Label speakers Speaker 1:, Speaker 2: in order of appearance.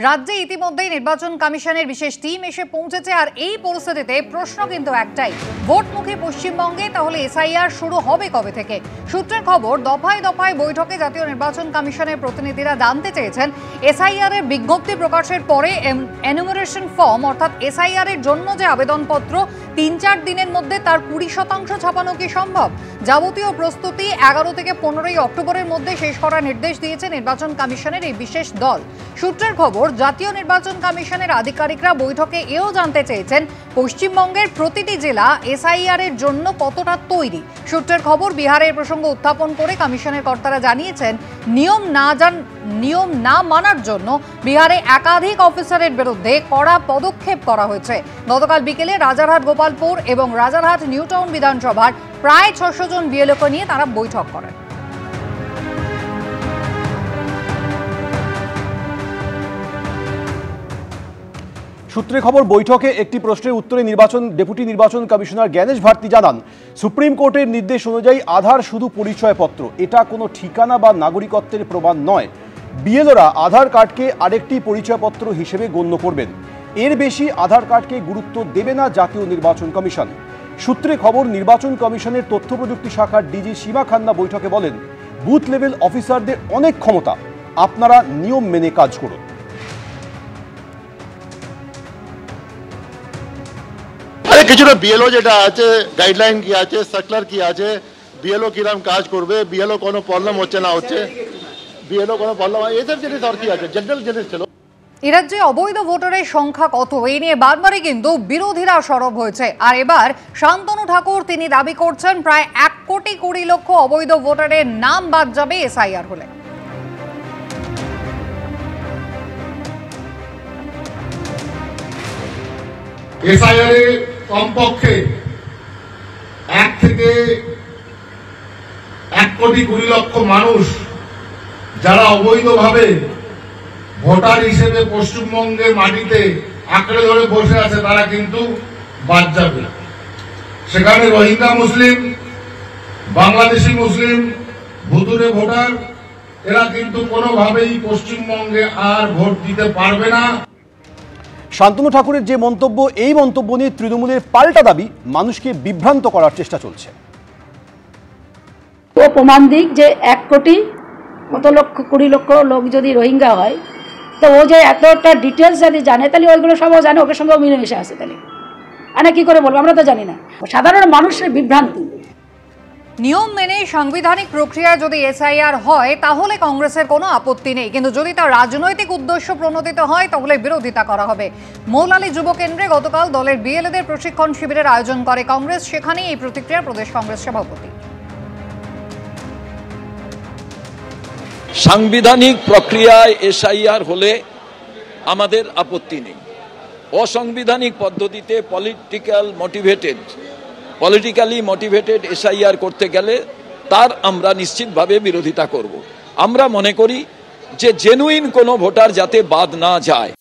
Speaker 1: রাজ্যে ইতিমধ্যেই নির্বাচন কমিশনের বিশেষ টিম এসে পৌঁছেছে, আর এই পরিস্থিতিতে প্রশ্ন কিন্তু একটাই, ভোটমুখী পশ্চিমবঙ্গে তাহলে এসআইআর শুরু হবে কবে থেকে? সূত্রের খবর, দফায় দফায় বৈঠকে জাতীয় নির্বাচন কমিশনের প্রতিনিধিরা জানতে চেয়েছেন এসআইআর এর বিজ্ঞপ্তি প্রকাশের পরে এনুমারেশন ফর্ম অর্থাৎ এসআইআর এর জন্য যে আবেদনপত্র ৩-৪ দিনের মধ্যে তার ২০% ছাপানো কি সম্ভব? যাবতীয় প্রস্তুতি ১১ থেকে ১৫ই অক্টোবরের মধ্যে শেষ করার নির্দেশ দিয়েছে নির্বাচন কমিশনের এই বিশেষ দল। সূত্রের খবর, জাতীয় নির্বাচন কমিশনের আধিকারিকরা বৈঠকে এও জানতে চেয়েছেন পশ্চিমবঙ্গের প্রতিটি জেলা এসআইআর এর জন্য কতটা তৈরি। সূত্রের খবর, বিহারের প্রসঙ্গ উত্থাপন করে কমিশনের কর্তারা জানিয়েছেন নিয়ম না মানার জন্য বিহারে একাধিক অফিসারের বিরুদ্ধে কড়া পদক্ষেপ করা হয়েছে। গতকাল বিকেলে রাজারহাট গোপালপুর এবং রাজারহাট নিউটাউন বিধানসভার প্রায় ৬০০ জন বিএলওকে নিয়ে তারা বৈঠক করেন।
Speaker 2: সূত্রে খবর, বৈঠকে একটি প্রশ্নের উত্তরে ডেপুটি নির্বাচন কমিশনার জ্ঞানেশ ভারতী জানান, সুপ্রিম কোর্টের নির্দেশ অনুযায়ী আধার শুধু পরিচয়পত্র, এটা কোনো ঠিকানা বা নাগরিকত্বের প্রমাণ নয়। বিএলওরা আধার কার্ডকে আরেকটি পরিচয়পত্র হিসেবে গণ্য করবেন। এর বেশি আধার কার্ডকে গুরুত্ব দেবে না জাতীয় নির্বাচন কমিশন। সূত্রে খবর, নির্বাচন কমিশনের তথ্য প্রযুক্তি শাখার ডিজি সীমা খান্না বৈঠকে বলেন, বুথ লেভেল অফিসারদের অনেক ক্ষমতা, আপনারা নিয়ম মেনে কাজ করুন।
Speaker 3: কিছুটা বিএলও যেটা আছে, গাইডলাইন কি আছে, সার্কুলার কি আছে, বিএলও কিরকম কাজ করবে, বিএলও কোনো প্রবলেম হচ্ছে না হচ্ছে, বিএলও কোনো প্রবলেম, এসব জিনিস আর কি আছে, জেনারেল জিনিস ছিল।
Speaker 1: এ রাজ্যে অবৈধ ভোটারের সংখ্যা কত, এই নিয়ে বারবারই কিন্তু বিরোধীরা সরব হয়েছে। আর এবার শান্তনু ঠাকুর তিনি দাবি করছেন প্রায় ১,২০,০০,০০০ অবৈধ ভোটারের নাম বাদ যাবে এসআইআর হলে।
Speaker 4: এসআইআর এ কমপক্ষে ১ থেকে ১,২০,০০,০০০ মানুষ যারা অবৈধভাবে ভোটার হিসেবে পশ্চিমবঙ্গের মাটিতে আঁকড়ে ধরে বসে আছে, তারা কিন্তু বাদ যাবে। সেখানে রোহিঙ্গা মুসলিম, বাংলাদেশি মুসলিম, ভুতুরে ভোটার, এরা কিন্তু কোনোভাবেই পশ্চিমবঙ্গে আর ভোট দিতে পারবে না।
Speaker 2: শান্তনু ঠাকুরের যে মন্তব্য, এই মন্তব্য নিয়ে তৃণমূলের পাল্টা দাবি, মানুষকে বিভ্রান্ত করার চেষ্টা চলছে।
Speaker 5: ও প্রমাণ দিক যে ১,২০,০০,০০০ লোক যদি রোহিঙ্গা হয়, তো ও যে এতটা ডিটেলস যদি জানে, তাহলে ওইগুলো সবও জানে, ওকে সঙ্গে মিলেমিশে আসে, তাহলে মানে কি করে বলবো, আমরা তো জানি না। সাধারণ মানুষের বিভ্রান্তি।
Speaker 1: নিয়ম মেনে সাংবিধানিক প্রক্রিয়ায় যদি এসআইআর হয় তাহলে কংগ্রেসের কোনো আপত্তি নেই, কিন্তু যদি তার রাজনৈতিক উদ্দেশ্য প্রণোদিত হয় তাহলে বিরোধিতা করা হবে। মৌলালী যুব কেন্দ্রে গতকাল দলের বিএলএদের প্রশিক্ষণ শিবিরের আয়োজন করে কংগ্রেস, সেখানেই এই প্রতিক্রিয়া প্রদেশ কংগ্রেস সভাপতি।
Speaker 6: সাংবিধানিক প্রক্রিয়ায় এসআইআর হলে আমাদের আপত্তি নেই। অসাংবিধানিক পদ্ধতিতে পলিটিক্যালি মোটিভেটেড এসআইআর করতে গেলে তার আমরা নিশ্চিতভাবে বিরোধিতা করব। আমরা মনে করি যে জেনুইন কোনো ভোটার যাতে বাদ না যায়,